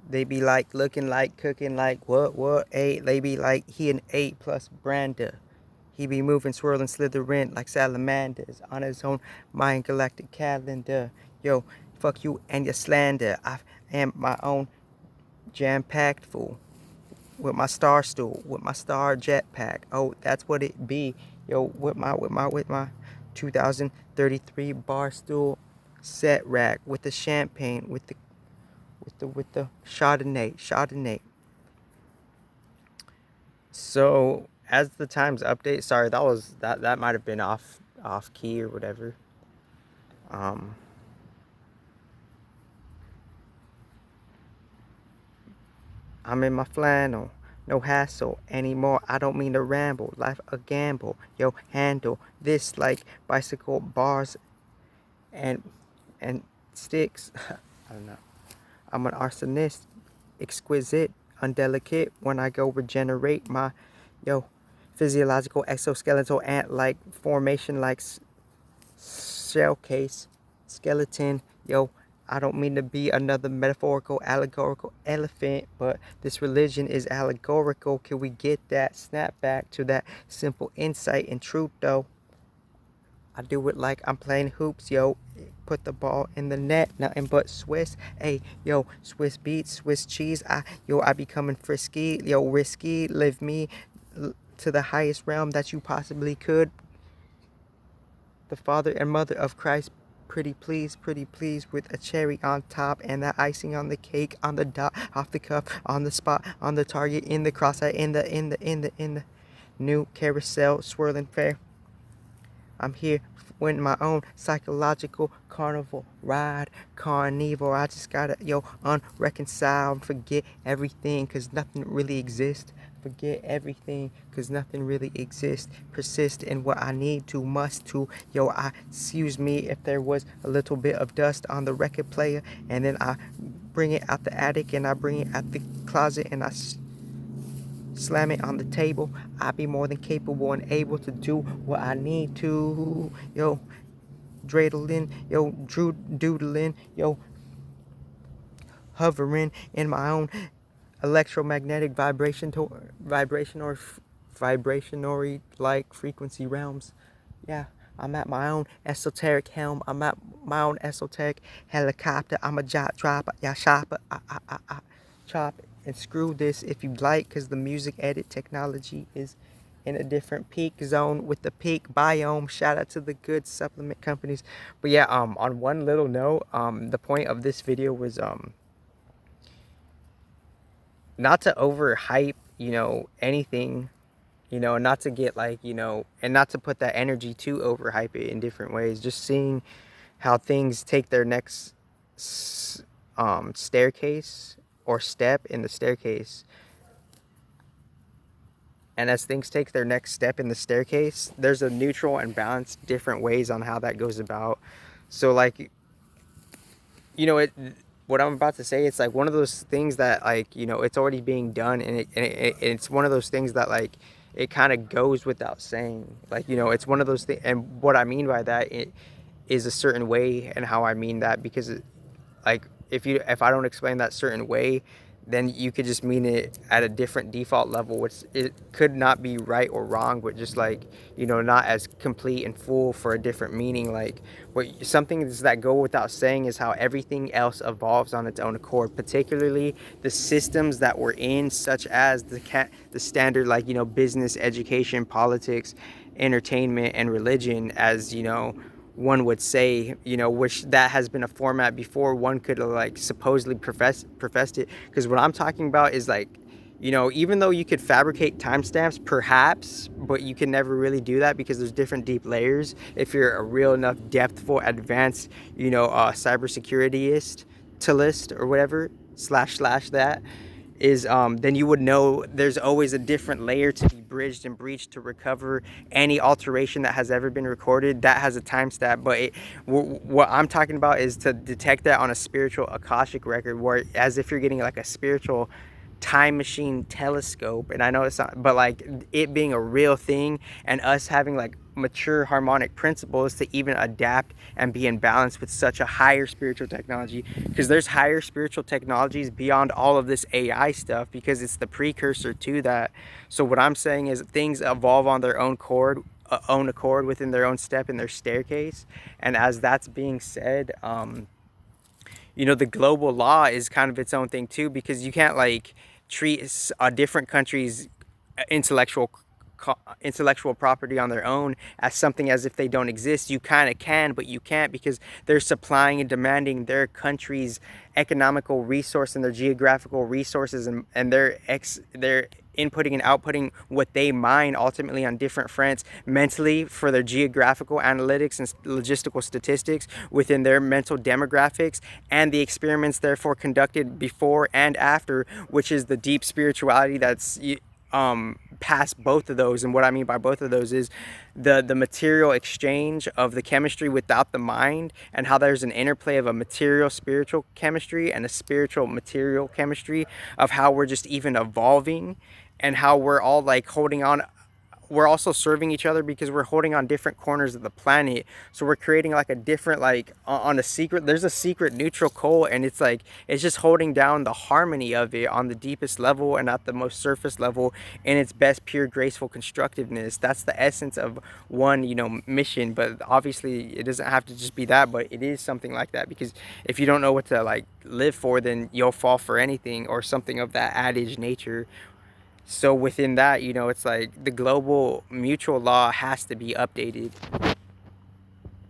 They be like looking like cooking like what eight. They be like he an 8+ brander. He be moving, swirling, slithering like salamanders on his own mind galactic calendar. Yo, fuck you and your slander. I am my own jam-packed fool with my star stool, with my star jetpack. Oh, that's what it be. Yo, with my 2033 bar stool set rack with the champagne, with the Chardonnay. So as the times update, sorry, that might have been off key or whatever. Um, I'm in my flannel, no hassle anymore. I don't mean to ramble, life a gamble. Yo, handle this like bicycle bars and and sticks. I don't know. I'm an arsonist, exquisite, undelicate. When I go regenerate my, yo, physiological exoskeletal ant-like formation, like shell case, skeleton. Yo, I don't mean to be another metaphorical, allegorical elephant, but this religion is allegorical. Can we get that snap back to that simple insight and truth, though? I do it like I'm playing hoops, yo. Put the ball in the net, nothing but Swiss. Hey, yo, Swiss beats, Swiss cheese. I be coming frisky, yo, risky. Live me to the highest realm that you possibly could. The father and mother of Christ, pretty please, with a cherry on top and that icing on the cake, on the dot, off the cuff, on the spot, on the target, in the crosshair, in the new carousel swirling fair. I'm here with my own psychological carnival ride, carnivore. I just gotta, yo, unreconciled, forget everything, cause nothing really exists. Forget everything, cause nothing really exists. Persist in what I need to, must to. Yo, excuse me if there was a little bit of dust on the record player, and then I bring it out the attic, and I bring it out the closet, and I slam it on the table. I be more than capable and able to do what I need to. Yo, dreidling, yo, doodling, yo, hovering in my own electromagnetic vibrationary like frequency realms. Yeah, I'm at my own esoteric helm. I'm at my own esoteric helicopter. I'm a jot dropper. Yeah, shopper. Chop and screw this if you'd like, because the music edit technology is in a different peak zone with the peak biome. Shout out to the good supplement companies. But yeah, on one little note, the point of this video was not to overhype, anything, not to get like, and not to put that energy to overhype it in different ways. Just seeing how things take their next staircase or step in the staircase. And as things take their next step in the staircase, there's a neutral and balanced different ways on how that goes about. So like, what I'm about to say, it's like one of those things that like, it's already being done, and it's one of those things that like it kind of goes without saying. Like, it's one of those things, and what I mean by that it is a certain way, and how I mean that, because like if I don't explain that certain way, then you could just mean it at a different default level, which it could not be right or wrong, but just like, not as complete and full for a different meaning. Like some things that go without saying is how everything else evolves on its own accord, particularly the systems that we're in, such as the standard, like, business, education, politics, entertainment, and religion, as one would say, which that has been a format before one could like supposedly professed it. Because what I'm talking about is like, even though you could fabricate timestamps perhaps, but you can never really do that, because there's different deep layers. If you're a real enough depthful, advanced, cybersecurityist to list or whatever slash that is, then you would know there's always a different layer to be bridged and breached to recover any alteration that has ever been recorded that has a timestamp. But what I'm talking about is to detect that on a spiritual Akashic record, where as if you're getting like a spiritual time machine telescope. And I know it's not, but like it being a real thing, and us having like mature harmonic principles to even adapt and be in balance with such a higher spiritual technology, because there's higher spiritual technologies beyond all of this AI stuff, because it's the precursor to that. So what I'm saying is things evolve on their own accord within their own step in their staircase. And as that's being said, the global law is kind of its own thing too, because you can't like treat a different country's intellectual intellectual property on their own as something as if they don't exist. You kind of can, but you can't, because they're supplying and demanding their country's economical resource and their geographical resources, and they're inputting and outputting what they mine ultimately on different fronts mentally for their geographical analytics and logistical statistics within their mental demographics, and the experiments therefore conducted before and after, which is the deep spirituality that's past both of those. And what I mean by both of those is the material exchange of the chemistry without the mind, and how there's an interplay of a material spiritual chemistry and a spiritual material chemistry, of how we're just even evolving, and how we're all like holding on. We're also serving each other because we're holding on different corners of the planet. So we're creating like a different, like on a secret, there's a secret neutral core, and it's like it's just holding down the harmony of it on the deepest level and at the most surface level in its best pure graceful constructiveness. That's the essence of one, mission. But obviously it doesn't have to just be that, but it is something like that, because if you don't know what to like live for, then you'll fall for anything or something of that adage nature. So within that, it's like the global mutual law has to be updated.